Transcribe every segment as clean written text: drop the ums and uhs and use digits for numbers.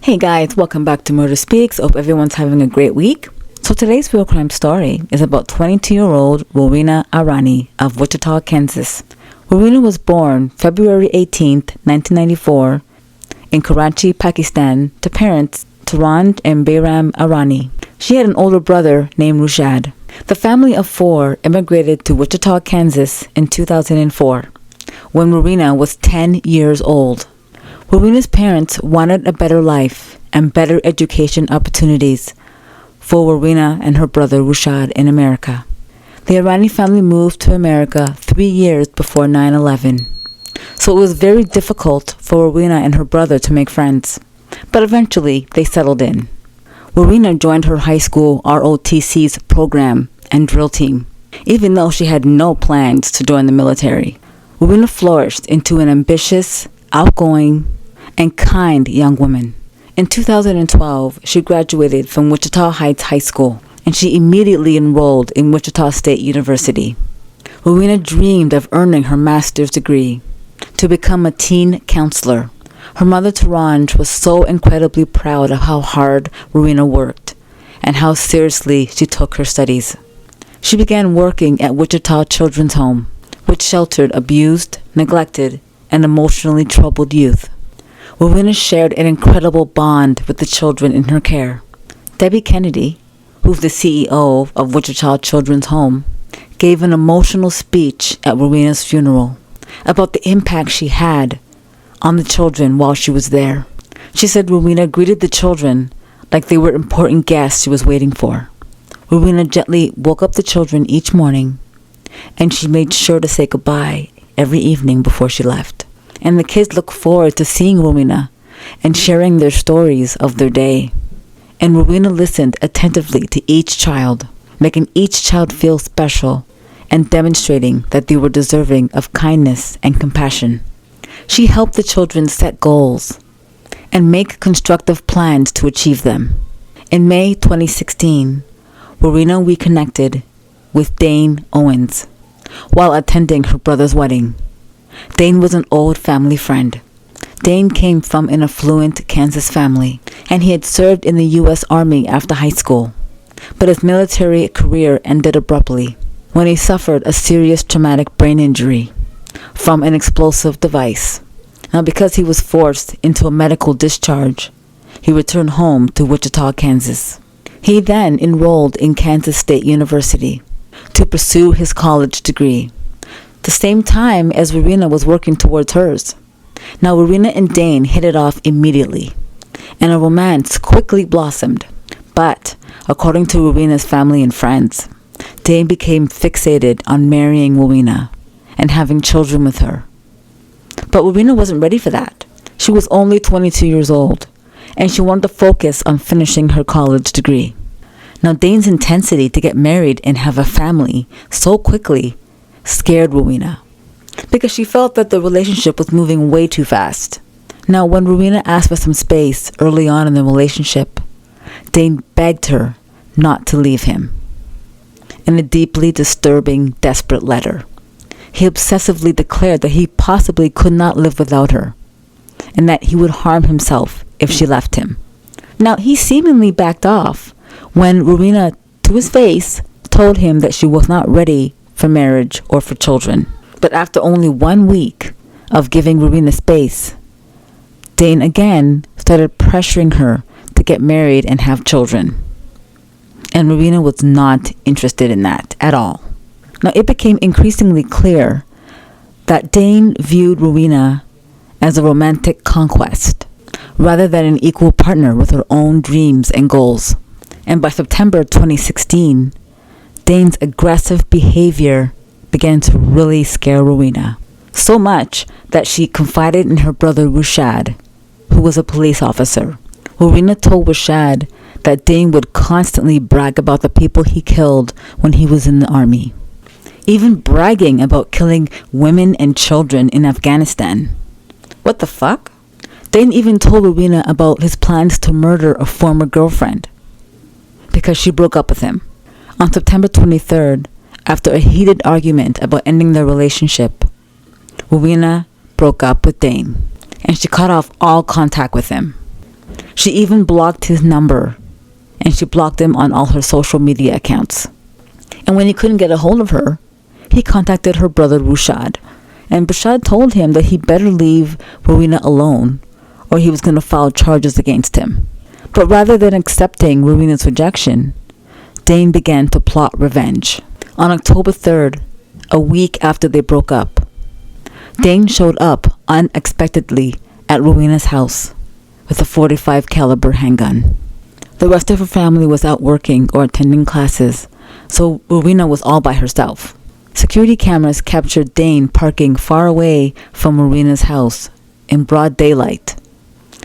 Hey guys, welcome back to Murder Speaks. Hope everyone's having a great week. So today's real crime story is about 22-year-old Rowena Irani of Wichita, Kansas. Rowena was born February 18th, 1994 in Karachi, Pakistan to parents Turan and Bayram Irani. She had an older brother named Rushad. The family of four immigrated to Wichita, Kansas in 2004 when Rowena was 10 years old. Rowena's parents wanted a better life and better education opportunities for Rowena and her brother Rushad in America. The Irani family moved to America 3 years before 9/11, so it was very difficult for Rowena and her brother to make friends, but eventually they settled in. Rowena joined her high school ROTC's program and drill team, even though she had no plans to join the military. Rowena flourished into an ambitious, outgoing, and kind young woman. In 2012, she graduated from Wichita Heights High School, and she immediately enrolled in Wichita State University. Rowena dreamed of earning her master's degree to become a teen counselor. Her mother, Taranj, was so incredibly proud of how hard Rowena worked and how seriously she took her studies. She began working at Wichita Children's Home, which sheltered abused, neglected, and emotionally troubled youth. Rowena shared an incredible bond with the children in her care. Debbie Kennedy, who's the CEO of Wichita Children's Home, gave an emotional speech at Rowena's funeral about the impact she had on the children while she was there. She said Rowena greeted the children like they were important guests she was waiting for. Rowena gently woke up the children each morning, and she made sure to say goodbye every evening before she left. And the kids look forward to seeing Rowena and sharing their stories of their day. And Rowena listened attentively to each child, making each child feel special and demonstrating that they were deserving of kindness and compassion. She helped the children set goals and make constructive plans to achieve them. In May 2016, Rowena reconnected with Dane Owens while attending her brother's wedding. Dane was an old family friend. Dane came from an affluent Kansas family, and he had served in the U.S. Army after high school. But his military career ended abruptly when he suffered a serious traumatic brain injury from an explosive device. Now, because he was forced into a medical discharge, he returned home to Wichita, Kansas. He then enrolled in Kansas State University to pursue his college degree, the same time as Rowena was working towards hers. Now, Rowena and Dane hit it off immediately, and a romance quickly blossomed. But, according to Rowena's family and friends, Dane became fixated on marrying Rowena and having children with her. But Rowena wasn't ready for that. She was only 22 years old, and she wanted to focus on finishing her college degree. Now, Dane's intensity to get married and have a family so quickly scared Rowena, because she felt that the relationship was moving way too fast. Now, when Rowena asked for some space early on in the relationship, Dane begged her not to leave him. In a deeply disturbing, desperate letter, he obsessively declared that he possibly could not live without her, and that he would harm himself if she left him. Now, he seemingly backed off when Rowena, to his face, told him that she was not ready for marriage or for children. But after only 1 week of giving Rowena space, Dane again started pressuring her to get married and have children. And Rowena was not interested in that at all. Now, it became increasingly clear that Dane viewed Rowena as a romantic conquest rather than an equal partner with her own dreams and goals. And by September 2016, Dane's aggressive behavior began to really scare Rowena, so much that she confided in her brother Rushad, who was a police officer. Rowena told Rushad that Dane would constantly brag about the people he killed when he was in the army, even bragging about killing women and children in Afghanistan. What the fuck? Dane even told Rowena about his plans to murder a former girlfriend because she broke up with him. On September 23rd, after a heated argument about ending their relationship, Rowena broke up with Dane, and she cut off all contact with him. She even blocked his number, and she blocked him on all her social media accounts. And when he couldn't get a hold of her, he contacted her brother Rushad, and Rushad told him that he better leave Rowena alone or he was going to file charges against him. But rather than accepting Rowena's rejection, Dane began to plot revenge. On October 3rd, a week after they broke up, Dane showed up unexpectedly at Rowena's house with a .45 caliber handgun. The rest of her family was out working or attending classes, so Rowena was all by herself. Security cameras captured Dane parking far away from Rowena's house in broad daylight.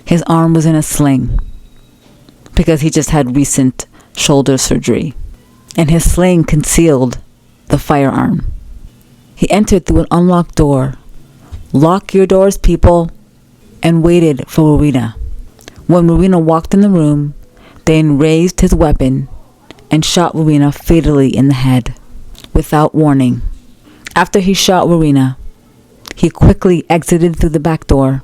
His arm was in a sling because he just had recent shoulder surgery, and his sling concealed the firearm. He entered through an unlocked door. "Lock your doors, people," and waited for Rowena. When Rowena walked in the room, Dane raised his weapon and shot Rowena fatally in the head, without warning. After he shot Rowena, he quickly exited through the back door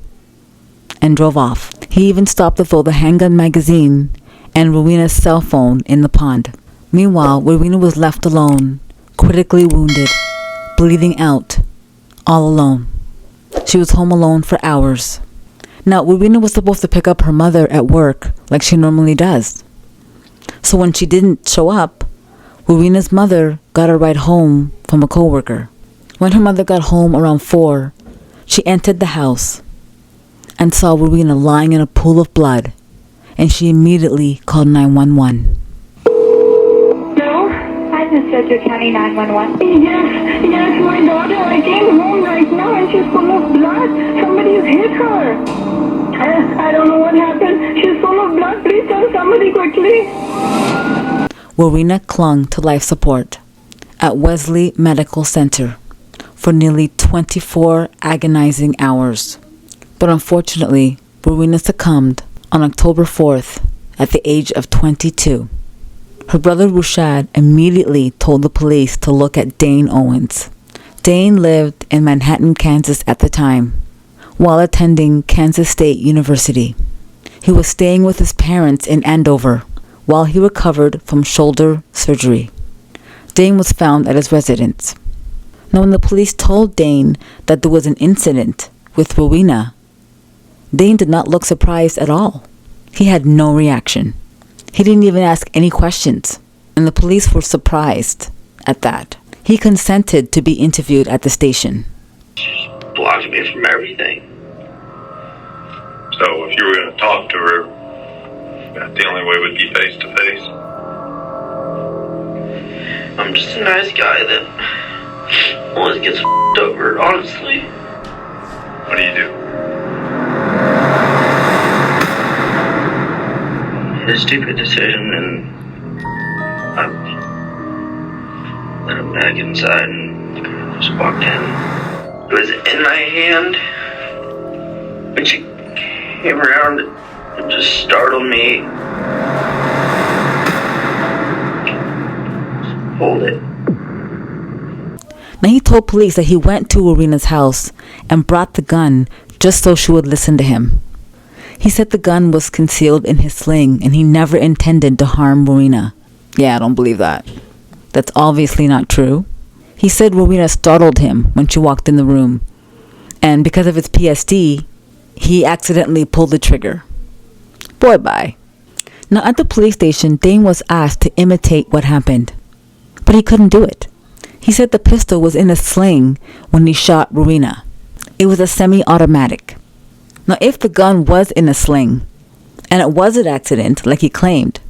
and drove off. He even stopped to throw the handgun magazine and Rowena's cell phone in the pond. Meanwhile, Rowena was left alone, critically wounded, bleeding out, all alone. She was home alone for hours. Now, Rowena was supposed to pick up her mother at work like she normally does. So when she didn't show up, Rowena's mother got a ride home from a coworker. When her mother got home around 4, she entered the house and saw Rowena lying in a pool of blood, and she immediately called 911. Hello? Hi, this is Chester County 911. Yes, my daughter. I came home right now and she's full of blood. Somebody's hit her. I don't know what happened. She's full of blood. Please tell somebody quickly. Rowena clung to life support at Wesley Medical Center for nearly 24 agonizing hours. But unfortunately, Rowena succumbed on October 4th at the age of 22. Her brother Rushad immediately told the police to look at Dane Owens. Dane lived in Manhattan, Kansas at the time, while attending Kansas State University. He was staying with his parents in Andover while he recovered from shoulder surgery. Dane was found at his residence. Now, when the police told Dane that there was an incident with Rowena, Dane did not look surprised at all. He had no reaction. He didn't even ask any questions, and the police were surprised at that. He consented to be interviewed at the station. She blocked me from everything. So if you were going to talk to her, the only way would be face to face? I'm just a nice guy that always gets f***ed over, honestly. What do you do? Made a stupid decision, and I let him back inside and just walked in. It was in my hand. When she came around, it just startled me. Hold it. Now, he told police that he went to Rowena's house and brought the gun just so she would listen to him. He said the gun was concealed in his sling and he never intended to harm Rowena. Yeah, I don't believe that. That's obviously not true. He said Rowena startled him when she walked in the room, and because of his PSD, he accidentally pulled the trigger. Boy, bye. Now, at the police station, Dane was asked to imitate what happened, but he couldn't do it. He said the pistol was in a sling when he shot Rowena. It was a semi-automatic. Now, if the gun was in a sling, and it was an accident, like he claimed,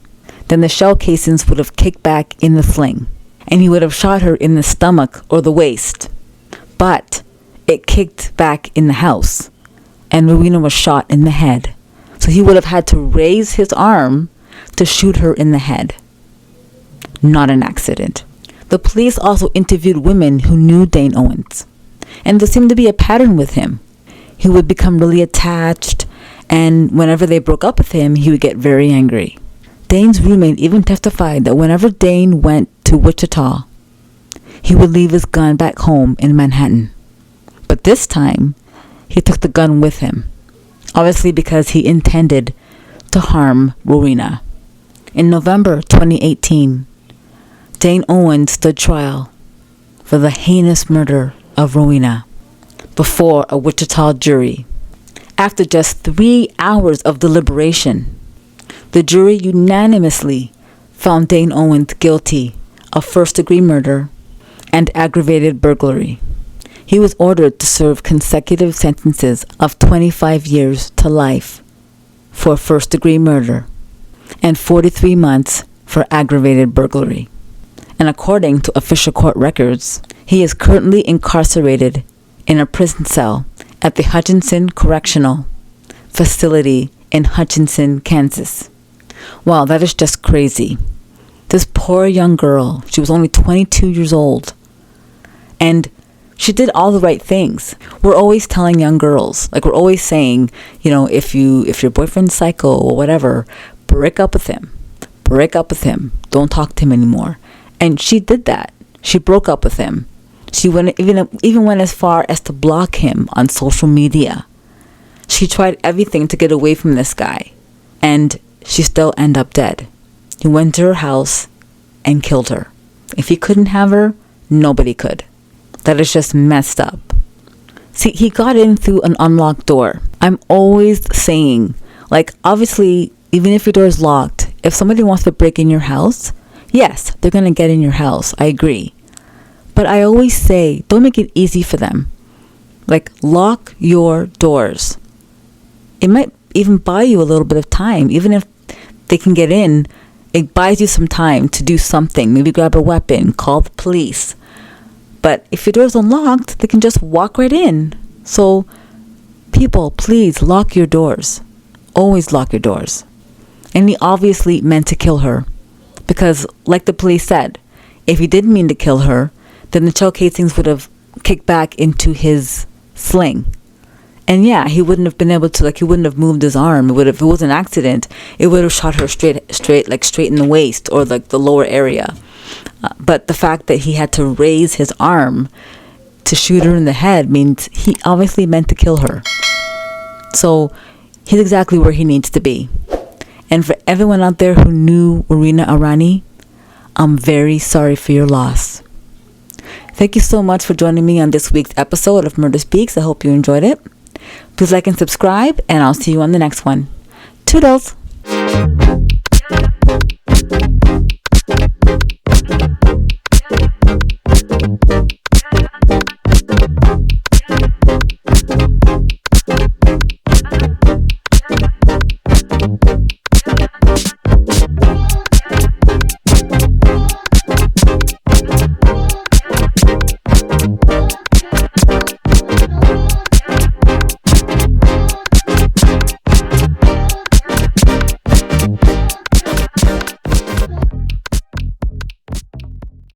then the shell casings would have kicked back in the sling, and he would have shot her in the stomach or the waist. But it kicked back in the house, and Rowena was shot in the head. So he would have had to raise his arm to shoot her in the head. Not an accident. The police also interviewed women who knew Dane Owens, and there seemed to be a pattern with him. He would become really attached, and whenever they broke up with him, he would get very angry. Dane's roommate even testified that whenever Dane went to Wichita, he would leave his gun back home in Manhattan. But this time, he took the gun with him, obviously because he intended to harm Rowena. In November 2018, Dane Owens stood trial for the heinous murder of Rowena before a Wichita jury. After just 3 hours of deliberation, the jury unanimously found Dane Owens guilty of first-degree murder and aggravated burglary. He was ordered to serve consecutive sentences of 25 years to life for first-degree murder and 43 months for aggravated burglary. And according to official court records, he is currently incarcerated in a prison cell at the Hutchinson Correctional Facility in Hutchinson, Kansas. Wow, that is just crazy. This poor young girl, she was only 22 years old, and she did all the right things. We're always telling young girls, like we're always saying, if your boyfriend's psycho or whatever, break up with him. Break up with him. Don't talk to him anymore. And she did that. She broke up with him. She even went as far as to block him on social media. She tried everything to get away from this guy, and she still ended up dead. He went to her house and killed her. If he couldn't have her, nobody could. That is just messed up. See, he got in through an unlocked door. I'm always saying, obviously, even if your door is locked, if somebody wants to break in your house, yes, they're going to get in your house. I agree. But I always say, don't make it easy for them. Lock your doors. It might even buy you a little bit of time. Even if they can get in, it buys you some time to do something. Maybe grab a weapon, call the police. But if your door's unlocked, they can just walk right in. So, people, please lock your doors. Always lock your doors. And he obviously meant to kill her. Because, like the police said, if he didn't mean to kill her, then the shell casings would have kicked back into his sling. And yeah, he wouldn't have been able to, he wouldn't have moved his arm. If it was an accident, it would have shot her straight in the waist or the lower area. But the fact that he had to raise his arm to shoot her in the head means he obviously meant to kill her. So he's exactly where he needs to be. And for everyone out there who knew Rowena Irani, I'm very sorry for your loss. Thank you so much for joining me on this week's episode of Murder Speaks. I hope you enjoyed it. Please like and subscribe, and I'll see you on the next one. Toodles!